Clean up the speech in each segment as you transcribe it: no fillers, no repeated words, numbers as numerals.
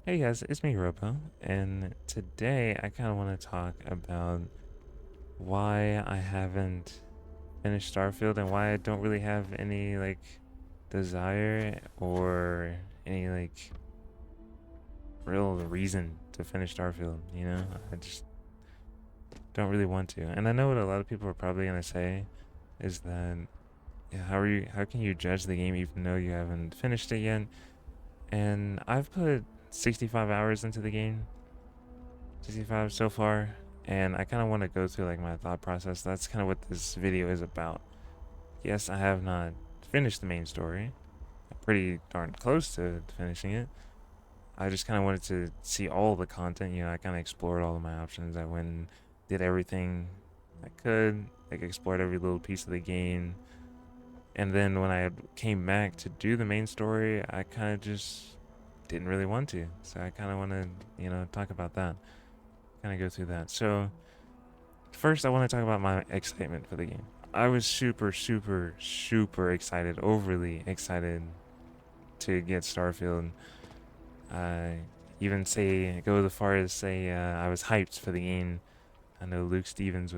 Hey guys, it's me Robo, and today I kind of want to talk about why I haven't finished Starfield and why I don't really have any desire or any real reason to finish Starfield, I just don't really want to. And I know what a lot of people are probably going to say is that yeah, how can you judge the game even though you haven't finished it yet? And I've put 65 hours into the game 65 so far, and I kind of want to go through my thought process. That's kind of what this video is about. Yes, I have not finished the main story. I'm pretty darn close to finishing it. I just kind of wanted to see all the content. I kind of explored all of my options. I went and did everything I could, explored every little piece of the game. And then when I came back to do the main story, I kind of just didn't really want to. So I kind of want to, talk about that. Kind of go through that. So first, I want to talk about my excitement for the game. I was super, super, super excited, overly excited to get Starfield. I even go as far as say I was hyped for the game. I know Luke Stevens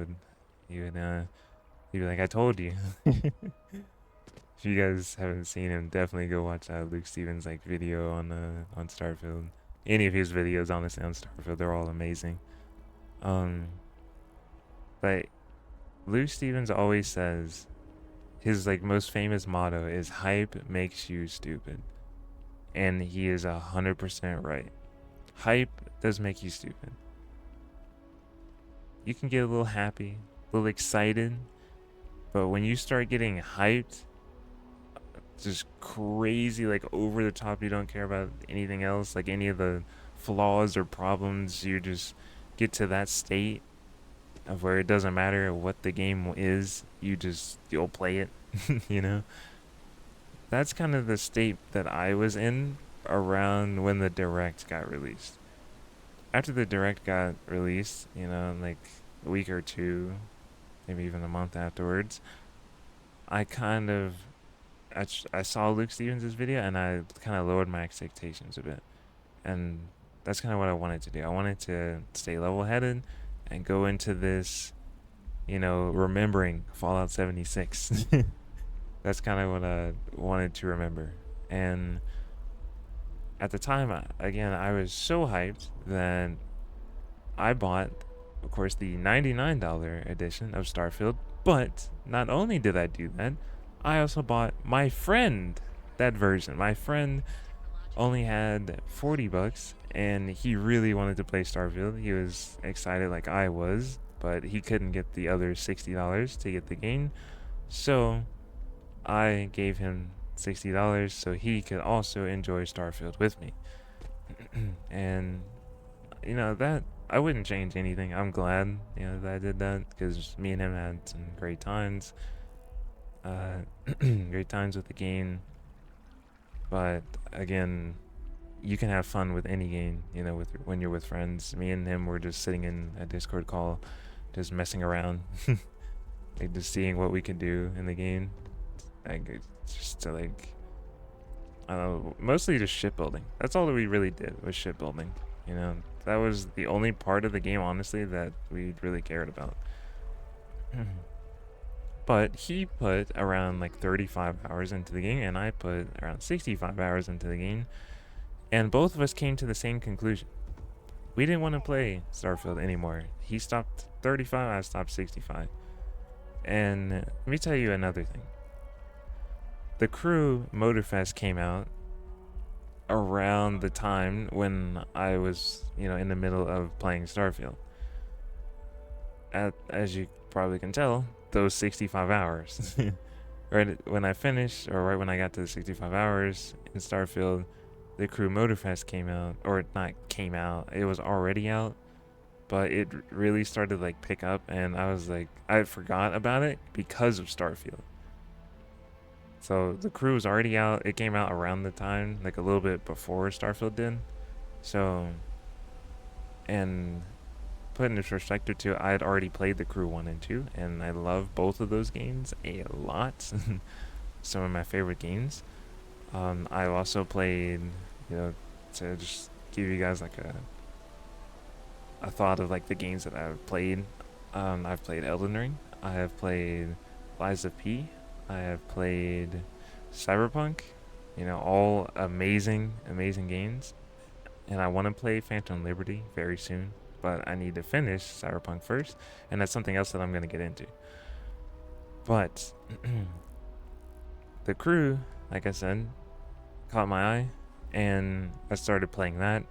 he'd be like, "I told you." If you guys haven't seen him, definitely go watch Luke Stevens video on Starfield. Any of his videos, honestly, on Starfield, they're all amazing. Um, but Luke Stevens always says his most famous motto is hype makes you stupid. And he is 100% right. Hype does make you stupid. You can get a little happy, a little excited, but when you start getting hyped, just crazy, over the top, you don't care about anything else, any of the flaws or problems, you just get to that state of where it doesn't matter what the game is, you'll play it, you know? That's kind of the state that I was in around when the direct got released. After the direct got released, a week or two, maybe even a month afterwards, I kind of I saw Luke Stevens' video and I kind of lowered my expectations a bit. And that's kind of what I wanted to do. I wanted to stay level-headed and go into this, remembering Fallout 76. That's kind of what I wanted to remember. And at the time, again, I was so hyped that I bought, of course, the $99 edition of Starfield. But not only did I do that, I also bought my friend that version. My friend only had 40 bucks and he really wanted to play Starfield. He was excited like I was, but he couldn't get the other $60 to get the game. So I gave him $60 so he could also enjoy Starfield with me. And that I wouldn't change anything. I'm glad that I did that because me and him had some great times, uh, great times with the game. But again, you can have fun with any game, with when you're with friends. Me and him were just sitting in a Discord call, just messing around, just seeing what we could do in the game, just to I don't know, mostly just shipbuilding. That's all that we really did was shipbuilding. That was the only part of the game, honestly, that we really cared about. But he put around 35 hours into the game, and I put around 65 hours into the game, and both of us came to the same conclusion. We didn't want to play Starfield anymore. He stopped 35, I stopped 65. And let me tell you another thing. The Crew Motorfest came out around the time when I was, in the middle of playing Starfield. As you probably can tell, those 65 hours. Right when I finished, or right when I got to the 65 hours in Starfield, the Crew Motorfest came out, or not came out, it was already out, but it really started to pick up, and I forgot about it because of Starfield. So the Crew was already out. It came out around the time, a little bit before Starfield did. So, and put into perspective too, I had already played the Crew 1 and 2, and I love both of those games a lot. Some of my favorite games. I also played, to just give you guys like a thought of like the games that I've played. I've played Elden Ring. I have played Lies of P. I have played Cyberpunk. You know, all amazing, amazing games. And I want to play Phantom Liberty very soon, but I need to finish Cyberpunk first, and that's something else that I'm gonna get into. But the crew, like I said, caught my eye, and I started playing that.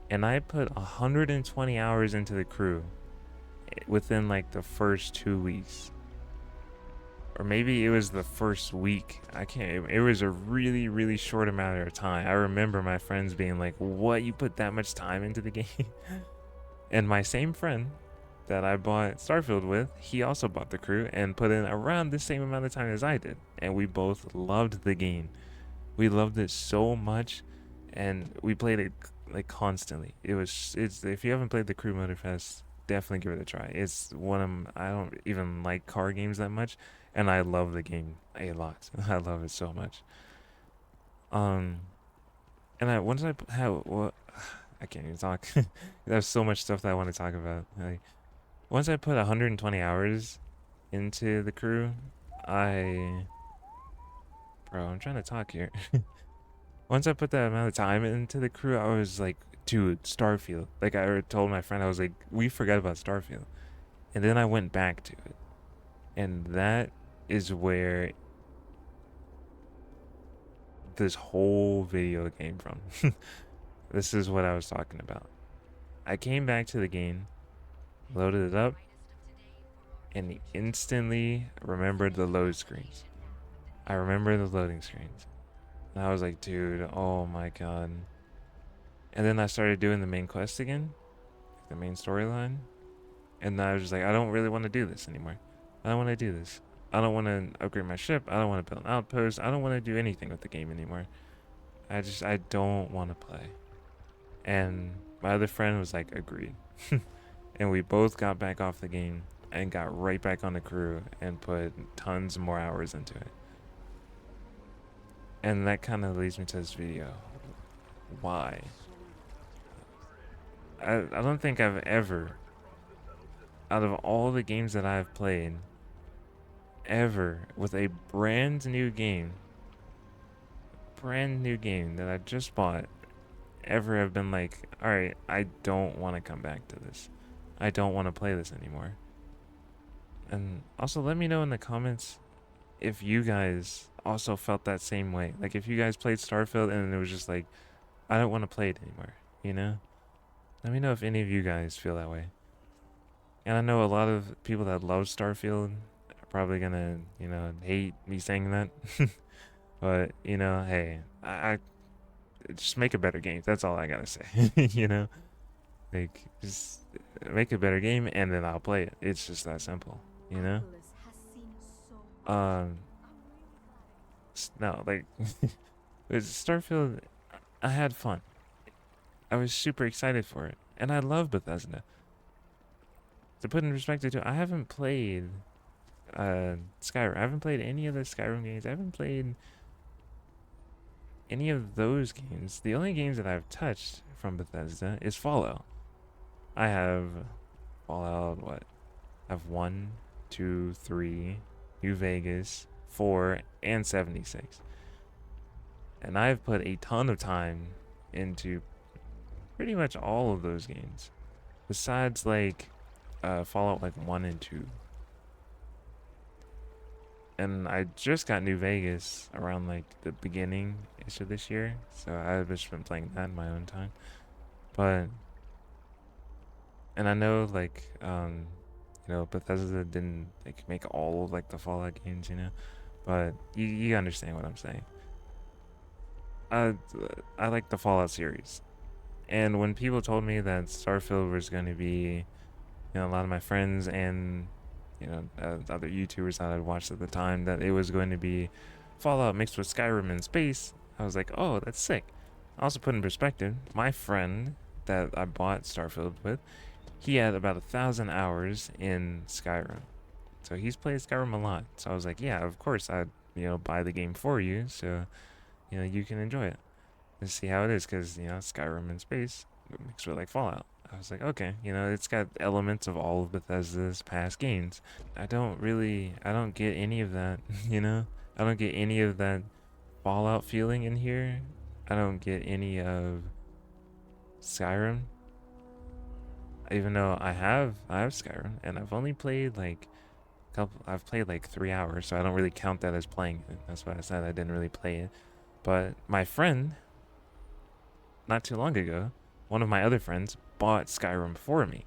And I put 120 hours into the crew within like the first 2 weeks, or maybe it was the first week. I can't. It was a really, really short amount of time. I remember my friends being like, "What? You put that much time into the game?" And my same friend that I bought Starfield with, he also bought the crew and put in around the same amount of time as I did, and we both loved the game. We loved it so much, and we played it like constantly. It's if you haven't played the Crew Motorfest, definitely give it a try. It's one of I don't even like car games that much, and I love the game a lot. I love it so much. Um, and I once I how well, I can't even talk. There's so much stuff that I want to talk about. Like once I put 120 hours into the crew, I bro, I'm trying to talk here. Once I put that amount of time into the crew, I was like, dude, Starfield. Like I told my friend, I was like, we forgot about Starfield. And then I went back to it. And that is where this whole video came from. This is what I was talking about. I came back to the game, loaded it up, and instantly remembered the load screens. I remember the loading screens. And I was like, dude, oh my god. And then I started doing the main quest again, the main storyline. And I was just like, I don't really want to do this anymore. I don't want to do this. I don't want to upgrade my ship. I don't want to build an outpost. I don't want to do anything with the game anymore. I don't want to play. And my other friend was like, agreed. And we both got back off the game and got right back on the crew and put tons more hours into it. And that kind of leads me to this video. Why? I don't think I've ever, out of all the games that I've played, ever with a brand new game that I just bought, ever have been like, all right, I don't want to come back to this. I don't want to play this anymore. And also let me know in the comments if you guys also felt that same way. Like if you guys played Starfield and it was just like, I don't want to play it anymore, you know? Let me know if any of you guys feel that way. And I know a lot of people that love Starfield are probably gonna, hate me saying that. But, hey, I just make a better game. That's all I gotta say. you know? Like, just make a better game and then I'll play it. It's just that simple, you know? Um, no, like, with Starfield, I had fun. I was super excited for it. And I love Bethesda. To put in perspective, too, I haven't played Skyrim. I haven't played any of the Skyrim games. I haven't played any of those games. The only games that I've touched from Bethesda is Fallout. I have Fallout, what? I have 1, 2, 3, New Vegas, 4, and 76. And I've put a ton of time into pretty much all of those games. Besides, like, Fallout, like, 1 and 2. And I just got New Vegas around, like, the beginning-ish of this year. So I've just been playing that in my own time. But... And I know, like, Bethesda didn't, like, make all of, like, the Fallout games, But you understand what I'm saying. I like the Fallout series. And when people told me that Starfield was going to be, a lot of my friends and, other YouTubers that I'd watched at the time, that it was going to be Fallout mixed with Skyrim in space, I was like, oh, that's sick. Also put in perspective, my friend that I bought Starfield with, he had about 1,000 hours in Skyrim. So he's played Skyrim a lot. So I was like, yeah, of course I'd, buy the game for you so, you can enjoy it. to see how it is, because Skyrim in space mixed with like Fallout. I was like, okay, it's got elements of all of Bethesda's past games. I don't get any of that, you know? I don't get any of that Fallout feeling in here. I don't get any of Skyrim, even though I have Skyrim, and I've only played like I've played like 3 hours, so I don't really count that as playing it. That's why I said I didn't really play it. But my friend, not too long ago, one of my other friends bought Skyrim for me.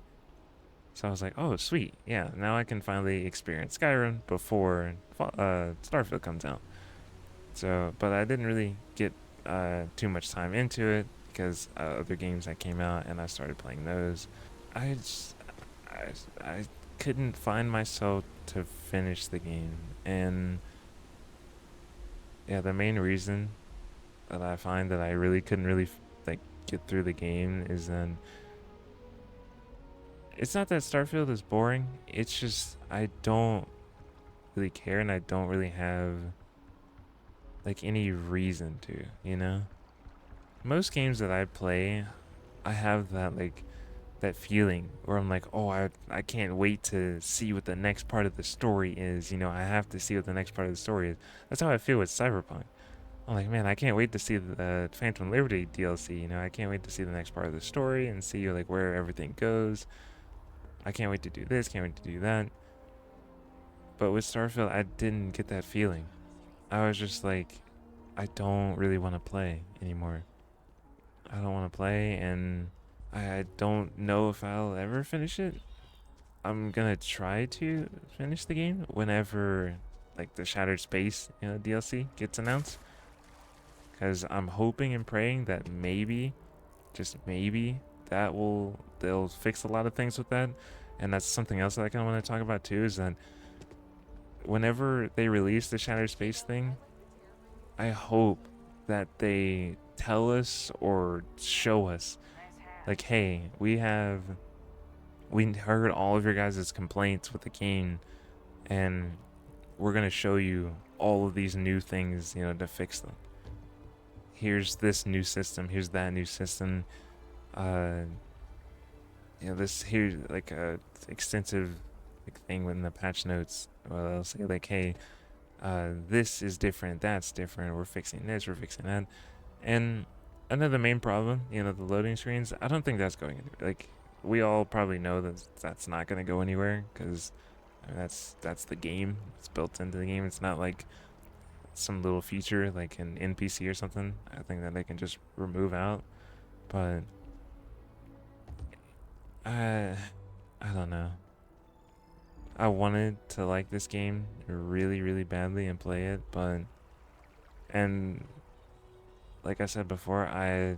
So I was like, oh, sweet. Yeah, now I can finally experience Skyrim before Starfield comes out. So, but I didn't really get too much time into it because other games that came out and I started playing those. I just, I couldn't find myself to finish the game. And yeah, the main reason that I find that I really couldn't really like get through the game is then it's not that Starfield is boring. It's just I don't really care and I don't really have like any reason to. Most games that I play, I have that like that feeling where I'm like, oh, I can't wait to see what the next part of the story is. I have to see what the next part of the story is. That's how I feel with Cyberpunk. I'm like, man, I can't wait to see the Phantom Liberty DLC. I can't wait to see the next part of the story and see like where everything goes. I can't wait to do this, can't wait to do that. But with Starfield, I didn't get that feeling. I was just like, I don't really want to play anymore. I don't want to play, and I don't know if I'll ever finish it. I'm gonna try to finish the game whenever like the Shattered Space DLC gets announced, because I'm hoping and praying that maybe, just maybe, they'll fix a lot of things with that. And that's something else that I kind of want to talk about too, is that whenever they release the Shattered Space thing, I hope that they tell us or show us like, hey, we heard all of your guys' complaints with the game, and we're gonna show you all of these new things, to fix them. Here's this new system, here's that new system. uh this here like a extensive like thing within the patch notes. Well, they'll say like, hey, this is different, that's different, we're fixing this, we're fixing that. And another main problem, the loading screens, I don't think that's going anywhere. Like, we all probably know that that's not going to go anywhere, because that's the game. It's built into the game. It's not like some little feature like an NPC or something. I think that they can just remove out. But I don't know. I wanted to like this game really, really badly and play it, but and like I said before, I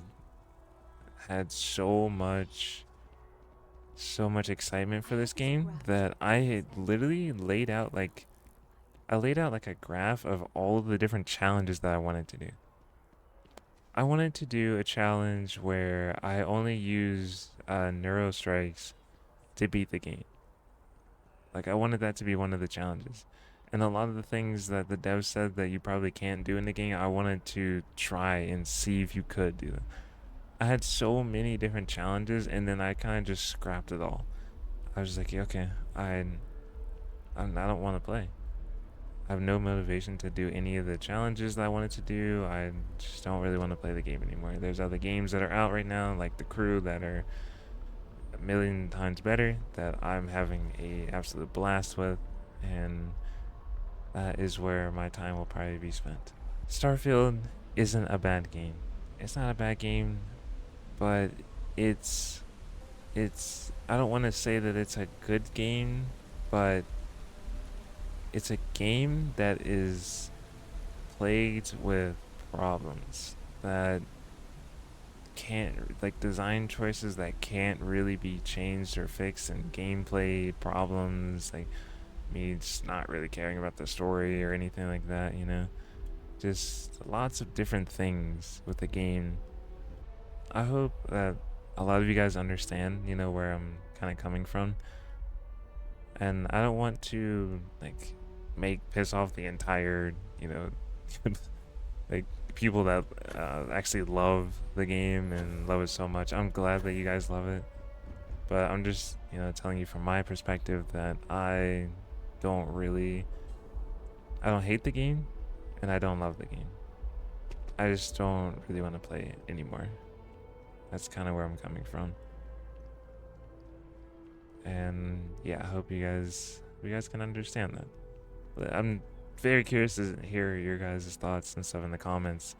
had so much excitement for this game that I had literally laid out like a graph of all of the different challenges that I wanted to do. I wanted to do a challenge where I only use neuro strikes to beat the game. Like, I wanted that to be one of the challenges. And a lot of the things that the devs said that you probably can't do in the game, I wanted to try and see if you could do them. I had so many different challenges, and then I kind of just scrapped it all. I was just like, okay, I don't want to play. I have no motivation to do any of the challenges that I wanted to do. I just don't really want to play the game anymore. There's other games that are out right now, like The Crew, that are a million times better, that I'm having a absolute blast with, and that is where my time will probably be spent. Starfield isn't a bad game. It's not a bad game, but it's I don't want to say that it's a good game, but it's a game that is plagued with problems that can't, like, design choices that can't really be changed or fixed, and gameplay problems like me just not really caring about the story or anything like that. Just lots of different things with the game. I hope that a lot of you guys understand, where I'm kind of coming from. And I don't want to like piss off the entire, like people that actually love the game and love it so much. I'm glad that you guys love it, but I'm just, you know, telling you from my perspective that don't really, I don't hate the game, and I don't love the game. I just don't really want to play it anymore. That's kind of where I'm coming from. And yeah, I hope you guys can understand that. But I'm very curious to hear your guys' thoughts and stuff in the comments.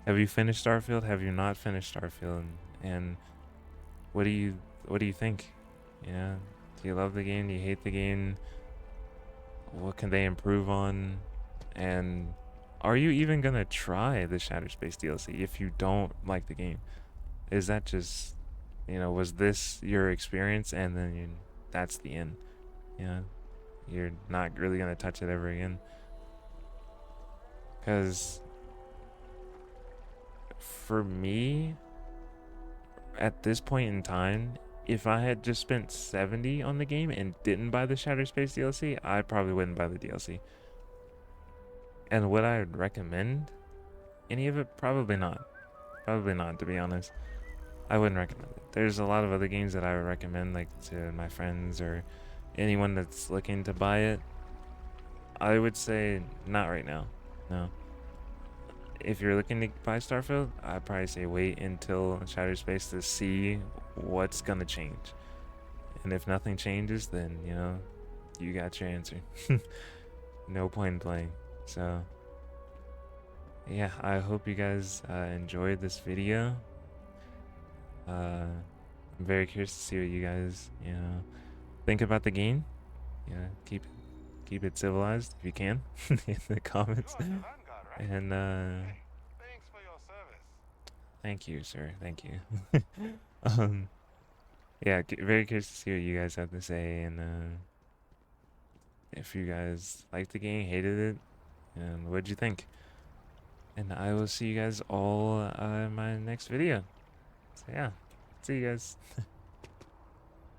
Have you finished Starfield? Have you not finished Starfield? And what do you think? Yeah, do you love the game? Do you hate the game? What can they improve on? And are you even gonna try the Shattered Space DLC if you don't like the game? Is that just, you know, was this your experience and then that's the end? You know, you're not really gonna touch it ever again? Because for me, at this point in time, if I had just spent 70 on the game and didn't buy the Shattered Space DLC, I probably wouldn't buy the DLC. And would I recommend any of it? Probably not. Probably not, to be honest. I wouldn't recommend it. There's a lot of other games that I would recommend, like to my friends or anyone that's looking to buy it. I would say not right now. No. If you're looking to buy Starfield, I'd probably say wait until Shattered Space to see what's gonna change. And if nothing changes, then, you know, you got your answer. No point in playing. So yeah, I hope you guys enjoyed this video. I'm very curious to see what you guys, you know, think about the game. You know, keep it civilized if you can in the comments. And thank you, sir. Thank you. um, yeah, very curious to see what you guys have to say, and if you guys liked the game, hated it, and what'd you think? And I will see you guys all in my next video. So yeah, see you guys.